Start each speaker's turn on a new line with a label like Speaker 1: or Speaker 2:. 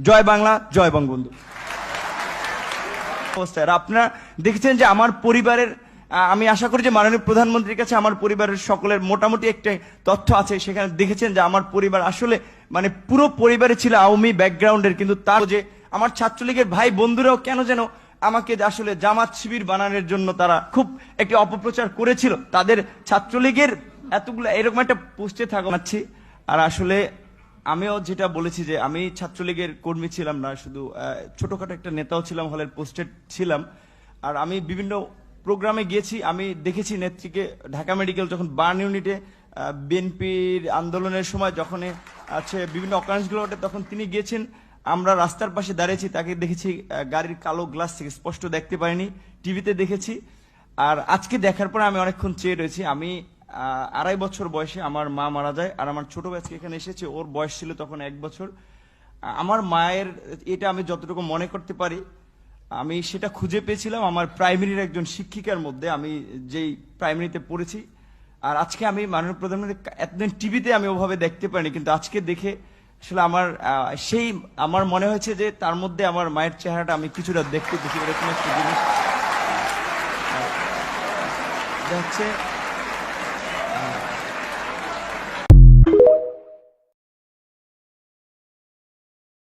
Speaker 1: জয় বাংলা, জয় বঙ্গবন্ধু। আপনারা দেখেছেন যে আমার পরিবারের, আমি আশা করি যে মাননীয় প্রধানমন্ত্রীর কাছে আমার পরিবারের সকলের মোটামুটি একটা তথ্য আছে। সেখানে দেখেছেন যে আমার পরিবার আসলে মানে পুরো পরিবারে ছিল আওয়ামী ব্যাকগ্রাউন্ডের, কিন্তু তার যে আমার ছাত্রলীগের ভাই বন্ধুরাও কেন যেন আমাকে আসলে জামাত শিবির বানানোর জন্য তারা খুব একটি অপপ্রচার করেছিল। তাদের ছাত্রলীগের এতগুলো এরকম একটা পোস্টে থাকাচ্ছি। আর আসলে আমিও যেটা বলেছি যে আমি ছাত্রলীগের কর্মী ছিলাম না, শুধু ছোটখাটো একটা নেতাও ছিলাম, হলের পোস্টেড ছিলাম। আর আমি বিভিন্ন প্রোগ্রামে গিয়েছি, আমি দেখেছি নেত্রীকে ঢাকা মেডিকেল যখন বার্ন ইউনিটে বিএনপির আন্দোলনের সময় যখন আছে বিভিন্ন অকারেন্সগুলো ওঠে তখন তিনি গিয়েছেন। আমরা রাস্তার পাশে দাঁড়িয়েছি, তাকে দেখেছি গাড়ির কালো গ্লাস থেকে স্পষ্ট দেখতে পাইনি, টিভিতে দেখেছি। আর আজকে দেখার পর আমি অনেকক্ষণ চেয়ে রয়েছি। আমি 2.5 বছর বয়সে আমার মা মারা যায়, আর আমার ছোট ভাইকে এখানে এসেছে, ওর বয়স ছিল তখন 1 বছর। আমার মায়ের এটা আমি যতটুকু মনে করতে পারি আমি সেটা খুঁজে পেয়েছিলাম আমার প্রাইমারির একজন শিক্ষিকার মধ্যে, আমি যেই প্রাইমারিতে পড়েছি। আর আজকে আমি মাননীয় প্রধানমন্ত্রী এতদিন টিভিতে আমি ওভাবে দেখতে পারিনি, কিন্তু আজকে দেখে আসলে আমার সেই আমার মনে হয়েছে যে তার মধ্যে আমার মায়ের চেহারাটা আমি কিছুটা দেখতে দেখি, এরকম একটা জিনিস হচ্ছে।